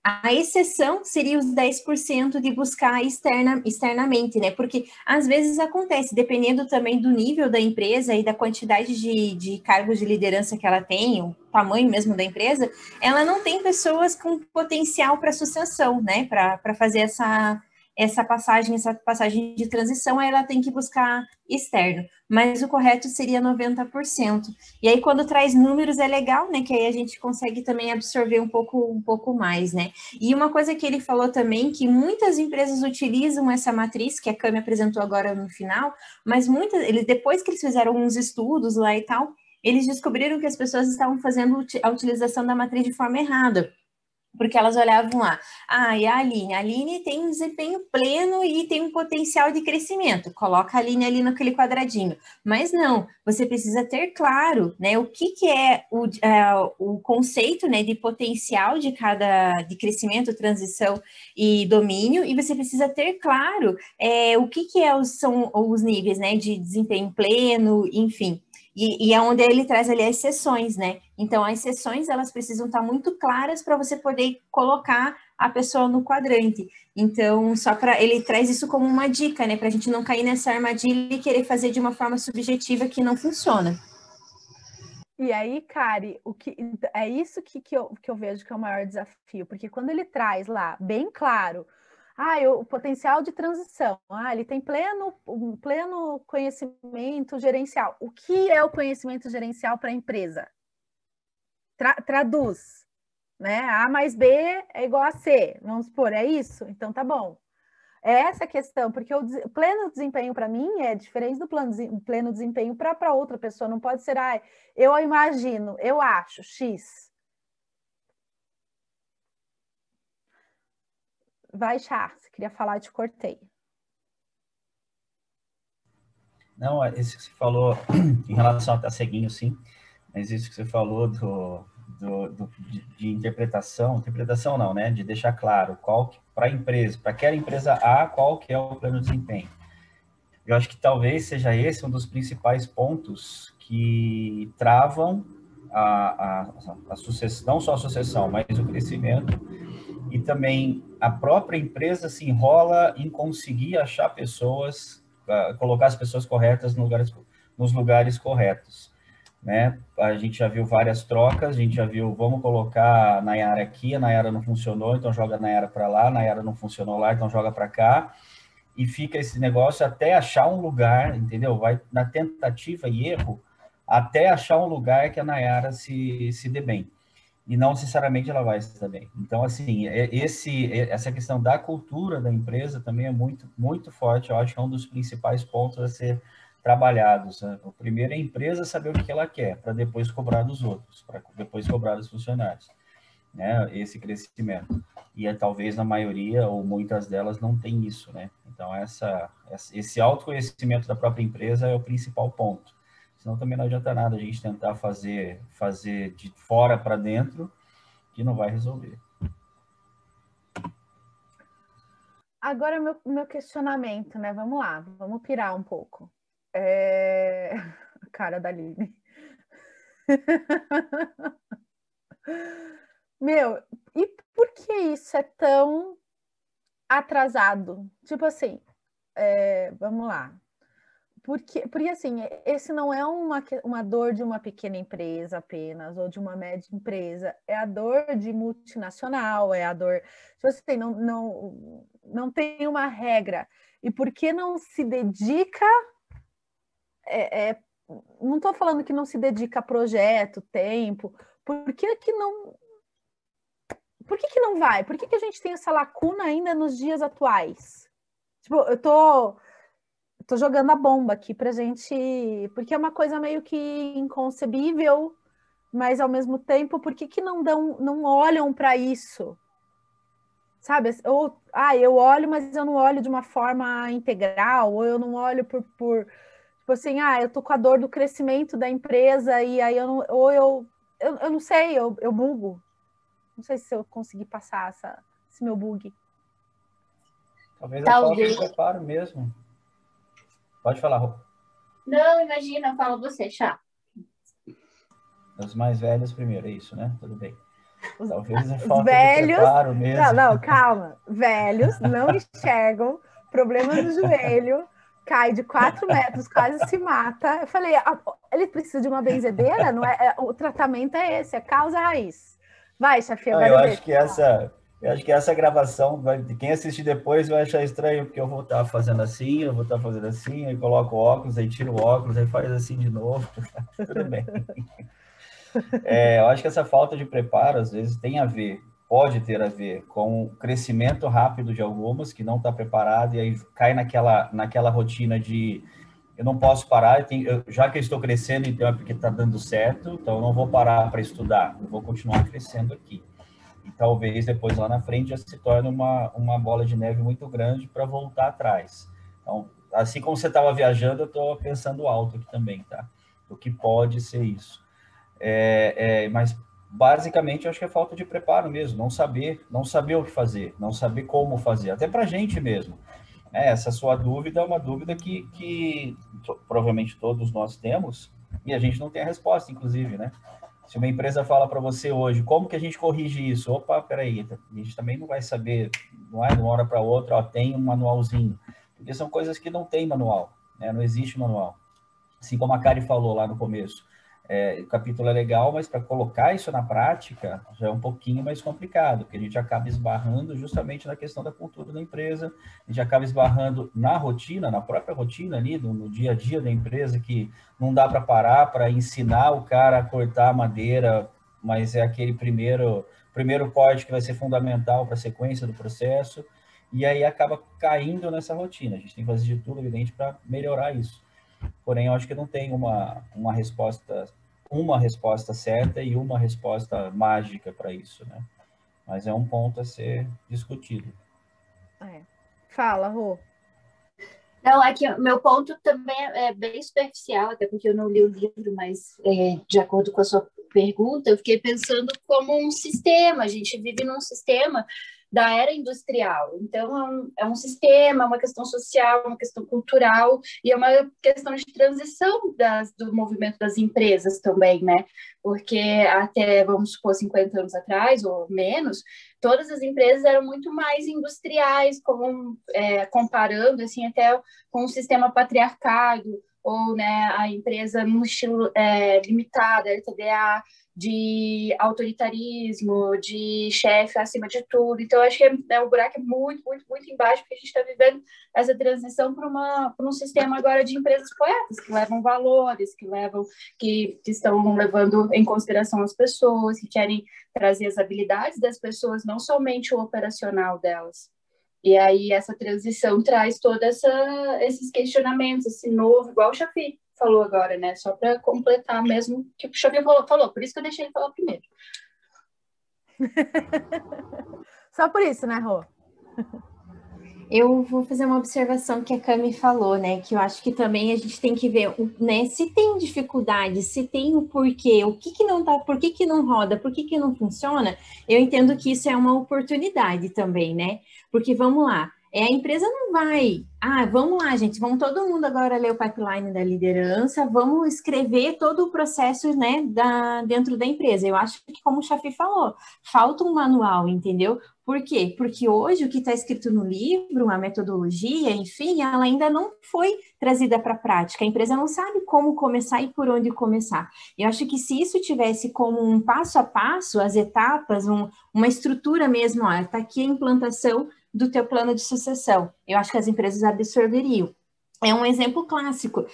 A exceção seria os 10% de buscar externamente, né? Porque às vezes acontece, dependendo também do nível da empresa e da quantidade de cargos de liderança que ela tem, o tamanho mesmo da empresa, ela não tem pessoas com potencial para sucessão, né? Para fazer essa passagem de transição, aí ela tem que buscar externo, mas o correto seria 90%. E aí, quando traz números, é legal, né? Que aí a gente consegue também absorver um pouco mais, né? E uma coisa que ele falou também, que muitas empresas utilizam essa matriz, que a Cami apresentou agora no final, mas depois que eles fizeram uns estudos lá e tal, eles descobriram que as pessoas estavam fazendo a utilização da matriz de forma errada. Porque elas olhavam lá, e a Aline tem um desempenho pleno e tem um potencial de crescimento, coloca a Aline ali naquele quadradinho. Mas não, você precisa ter claro, né, o que é o conceito, né, de potencial de crescimento, transição e domínio, e você precisa ter claro o que são os níveis, né, de desempenho pleno, enfim. E é onde ele traz ali as sessões, né? Então, as sessões, elas precisam estar muito claras para você poder colocar a pessoa no quadrante. Então, ele traz isso como uma dica, né? Para a gente não cair nessa armadilha e querer fazer de uma forma subjetiva que não funciona. E aí, Kari, é isso que eu vejo que é o maior desafio, porque quando ele traz lá, bem claro, o potencial de transição, ele tem pleno conhecimento gerencial. O que é o conhecimento gerencial para a empresa? Traduz, né? A mais B é igual a C, vamos supor, é isso? Então tá bom. É essa a questão, porque o pleno desempenho para mim é diferente do pleno desempenho para outra pessoa. Não pode ser, eu imagino, eu acho, X. Vai, Chá, você queria falar, eu te cortei. Não, isso que você falou em relação a estar ceguinho, sim, mas isso que você falou de interpretação não, né? De deixar claro para a empresa, para aquela empresa A, qual que é o plano de desempenho. Eu acho que talvez seja esse um dos principais pontos que travam a sucessão, não só a sucessão, mas o crescimento, e também a própria empresa se enrola em conseguir achar pessoas, colocar as pessoas corretas nos lugares corretos, né? A gente já viu várias trocas, a gente já viu, vamos colocar a Nayara aqui, a Nayara não funcionou, então joga a Nayara para lá, a Nayara não funcionou lá, então joga para cá, e fica esse negócio até achar um lugar, entendeu? Vai na tentativa e erro, até achar um lugar que a Nayara se dê bem. E não necessariamente ela vai se dar bem. Então, assim, essa questão da cultura da empresa também é muito, muito forte. Eu acho que é um dos principais pontos a ser trabalhados, né? O primeiro é a empresa saber o que ela quer, para depois cobrar dos outros, para depois cobrar dos funcionários, né? Esse crescimento. E talvez na maioria, ou muitas delas, não tem isso, né? Então, esse autoconhecimento da própria empresa é o principal ponto. Senão também não adianta nada a gente tentar fazer de fora para dentro, que não vai resolver. Agora, meu questionamento, né? Vamos lá, vamos pirar um pouco. A cara da Aline. E por que isso é tão atrasado? Tipo assim, vamos lá. Porque assim, esse não é uma dor de uma pequena empresa apenas, ou de uma média empresa, é a dor de multinacional, é a dor... Tipo assim, não tem uma regra. E por que não se dedica... não estou falando que não se dedica a projeto, tempo, por que não... Por que não vai? Por que a gente tem essa lacuna ainda nos dias atuais? Tipo, eu tô jogando a bomba aqui pra gente, porque é uma coisa meio que inconcebível, mas ao mesmo tempo, por que não olham para isso? Sabe? Ou, eu olho, mas eu não olho de uma forma integral, ou eu não olho por tipo assim, eu tô com a dor do crescimento da empresa, e aí eu não sei, eu bugo. Não sei se eu consegui passar esse meu bug. Talvez a falta de preparo mesmo. Pode falar, Rô. Não, imagina, fala você, Chá. Os mais velhos primeiro, é isso, né? Tudo bem. Talvez a falta velhos, de preparo mesmo. Não, calma. Velhos não enxergam, problema no joelho, cai de 4 metros, quase se mata. Eu falei, ele precisa de uma benzedeira? Não é, o tratamento é esse, é causa raiz. Vai, Chafia, agora eu acho que essa gravação, quem assistir depois vai achar estranho, porque eu vou estar fazendo assim, eu vou estar fazendo assim, aí coloco o óculos, aí tiro o óculos, aí faz assim de novo. Tudo bem. Eu acho que essa falta de preparo, às vezes, pode ter a ver com o crescimento rápido de algumas que não está preparado, e aí cai naquela rotina de eu não posso parar, já que eu estou crescendo, então é porque está dando certo, então eu não vou parar para estudar, eu vou continuar crescendo aqui. E talvez depois lá na frente já se torne uma bola de neve muito grande para voltar atrás. Então, assim como você estava viajando, eu estou pensando alto aqui também, tá? O que pode ser isso. Mas basicamente eu acho que é falta de preparo mesmo, não saber o que fazer, não saber como fazer, até para a gente mesmo. Essa sua dúvida é uma dúvida que provavelmente todos nós temos e a gente não tem a resposta, inclusive, né? Se uma empresa fala para você hoje, como que a gente corrige isso? Opa, peraí, a gente também não vai saber, não é de uma hora para outra, tem um manualzinho, porque são coisas que não tem manual, né? Não existe manual. Assim como a Kari falou lá no começo, o capítulo é legal, mas para colocar isso na prática já é um pouquinho mais complicado, porque a gente acaba esbarrando justamente na questão da cultura da empresa, a gente acaba esbarrando na rotina, na própria rotina ali, no dia a dia da empresa, que não dá para parar para ensinar o cara a cortar madeira, mas é aquele primeiro corte que vai ser fundamental para a sequência do processo, e aí acaba caindo nessa rotina. A gente tem que fazer de tudo, evidente, para melhorar isso. Porém, eu acho que não tem uma resposta certa e uma resposta mágica para isso, né? Mas é um ponto a ser discutido. Fala, Rô. Não, aqui meu ponto também é bem superficial, até porque eu não li o livro, mas de acordo com a sua pergunta, eu fiquei pensando como um sistema. A gente vive num sistema da era industrial. Então, é um sistema, uma questão social, uma questão cultural e é uma questão de transição do movimento das empresas também, né? Porque até, vamos supor, 50 anos atrás ou menos, todas as empresas eram muito mais industriais, comparando assim, até com o sistema patriarcado, ou né, a empresa no estilo limitado, LTDA, de autoritarismo, de chefe acima de tudo. Então, eu acho que o buraco é muito, muito, muito embaixo, porque a gente está vivendo essa transição para um sistema agora de empresas poetas, que levam valores, que estão levando em consideração as pessoas, que querem trazer as habilidades das pessoas, não somente o operacional delas. E aí essa transição traz todos esses questionamentos, esse novo, igual o Chafi falou agora, né? Só para completar mesmo que o Chafi falou, por isso que eu deixei ele falar primeiro. Só por isso, né, Rô? Eu vou fazer uma observação que a Cami falou, né? Que eu acho que também a gente tem que ver, né? Se tem dificuldade, se tem o porquê, o que não tá, por que não roda, por que não funciona, eu entendo que isso é uma oportunidade também, né? Porque vamos lá, a empresa não vai, vamos lá, gente, vamos todo mundo agora ler o pipeline da liderança, vamos escrever todo o processo, né, dentro da empresa. Eu acho que, como o Chafi falou, falta um manual, entendeu? Por quê? Porque hoje o que está escrito no livro, a metodologia, enfim, ela ainda não foi trazida para a prática. A empresa não sabe como começar e por onde começar. Eu acho que se isso tivesse como um passo a passo, as etapas, uma estrutura mesmo, está aqui a implantação do teu plano de sucessão. Eu acho que as empresas absorveriam. É um exemplo clássico.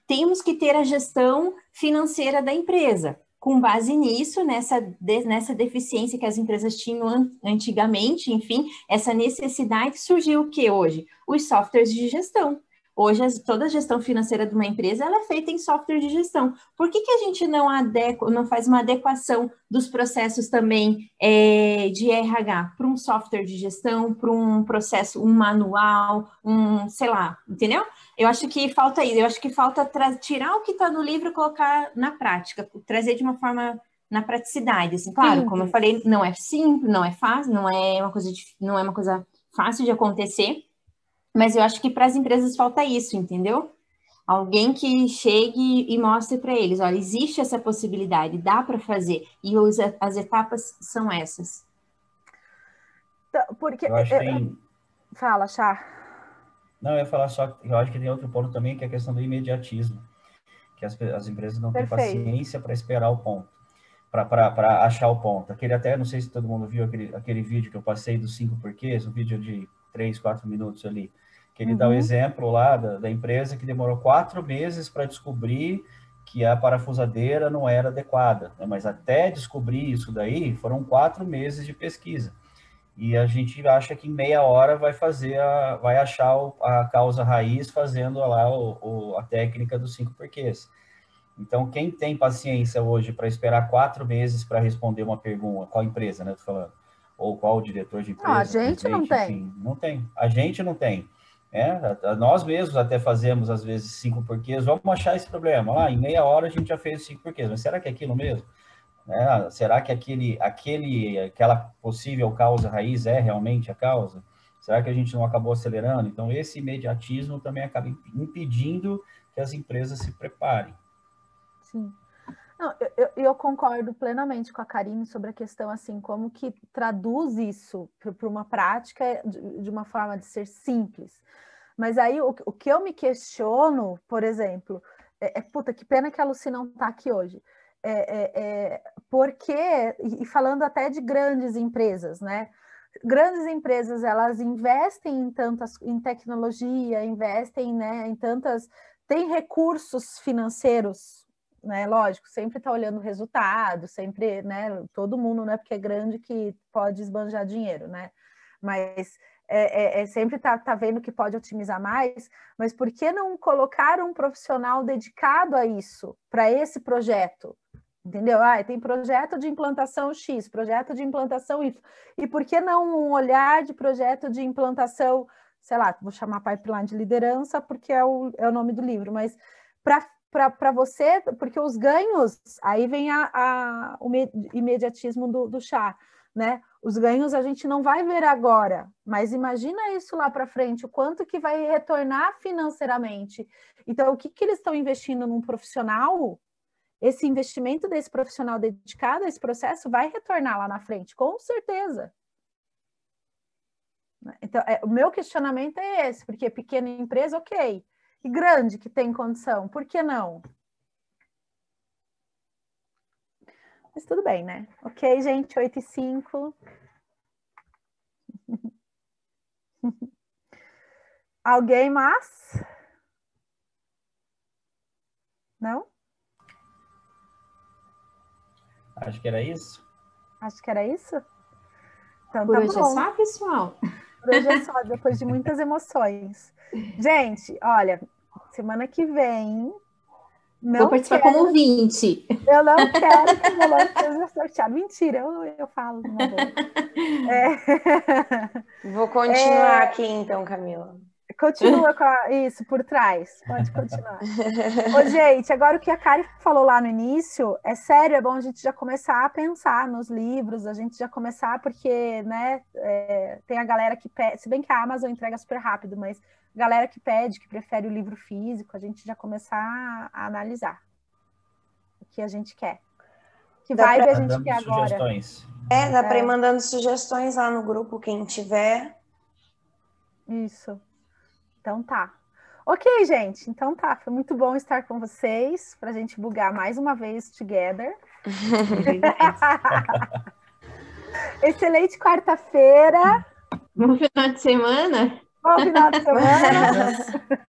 Temos que ter a gestão financeira da empresa. Com base nisso, nessa deficiência que as empresas tinham antigamente, enfim, essa necessidade, surgiu o que hoje? Os softwares de gestão. Hoje, toda a gestão financeira de uma empresa, ela é feita em software de gestão. Por que a gente não faz uma adequação dos processos também de RH para um software de gestão, para um processo, um manual, sei lá, entendeu? Eu acho que falta isso, eu acho que falta tirar o que está no livro e colocar na prática, trazer de uma forma na praticidade, assim, claro, como eu falei, não é simples, não é fácil, não é uma coisa fácil de acontecer, mas eu acho que para as empresas falta isso, entendeu? Alguém que chegue e mostre para eles, olha, existe essa possibilidade, dá para fazer, e as etapas são essas. Porque eu acho que tem... Fala, Chá. Não, eu ia falar só, eu acho que tem outro ponto também, que é a questão do imediatismo, que as empresas não têm paciência para esperar o ponto, para achar o ponto. Aquele até, não sei se todo mundo viu aquele vídeo que eu passei dos 5 porquês, um vídeo de 3, 4 minutos ali, que ele dá o exemplo lá da empresa que demorou 4 meses para descobrir que a parafusadeira não era adequada, né? Mas até descobrir isso daí, foram 4 meses de pesquisa. E a gente acha que em meia hora vai achar a causa raiz fazendo lá a técnica dos 5 porquês. Então, quem tem paciência hoje para esperar 4 meses para responder uma pergunta, qual empresa, né, tô falando? Ou qual diretor de empresa? A gente não tem. Enfim, não tem. A gente não tem. Nós mesmos até fazemos, às vezes, 5 porquês. Vamos achar esse problema. Lá, em meia hora a gente já fez 5 porquês. Mas será que é aquilo mesmo? Será que aquela possível causa raiz é realmente a causa? Será que a gente não acabou acelerando? Então, esse imediatismo também acaba impedindo que as empresas se preparem. Sim. Não, eu concordo plenamente com a Karine sobre a questão, assim, como que traduz isso para uma prática de uma forma de ser simples. Mas aí, o que eu me questiono, por exemplo, puta, que pena que a Lucy não está aqui hoje. Porque, e falando até de grandes empresas, né? Grandes empresas, elas investem em tecnologia, investem, né, em tantas... Tem recursos financeiros, né? Lógico, sempre está olhando o resultado, sempre, né? Todo mundo, não é porque é grande que pode esbanjar dinheiro, né? Mas sempre tá vendo que pode otimizar mais, mas por que não colocar um profissional dedicado a isso, para esse projeto? Entendeu? Tem projeto de implantação X, projeto de implantação Y, e por que não um olhar de projeto de implantação, sei lá, vou chamar pipeline de liderança porque é o nome do livro, mas para você, porque os ganhos, aí vem o imediatismo do Chá, né? Os ganhos a gente não vai ver agora, mas imagina isso lá para frente, o quanto que vai retornar financeiramente. Então, o que eles estão investindo num profissional, esse investimento desse profissional dedicado a esse processo vai retornar lá na frente, com certeza. Então, o meu questionamento é esse, porque pequena empresa, ok. E grande, que tem condição, por que não? Mas tudo bem, né? Ok, gente, 8h05. Alguém mais? Não? Acho que era isso. Acho que era isso? Então, por tá hoje bom. É só, pessoal? Por hoje é só, depois de muitas emoções. Gente, olha, semana que vem... Vou participar como ouvinte. Eu não quero que o Rolando seja sorteado. Mentira, eu falo numa boa. Vou continuar aqui então, Camila. Continua com isso por trás. Pode continuar. Ô, gente, agora o que a Kari falou lá no início, é sério, é bom a gente já começar a pensar nos livros, a gente já começar, porque, né, tem a galera que pede, se bem que a Amazon entrega super rápido, mas a galera que pede, que prefere o livro físico, a gente já começar a analisar o que a gente quer. Que vibe a gente quer agora. Sugestões. Dá para ir mandando sugestões lá no grupo, quem tiver. Isso. Então tá. Ok, gente. Então tá. Foi muito bom estar com vocês para a gente bugar mais uma vez together. Excelente quarta-feira. Bom final de semana. Bom final de semana.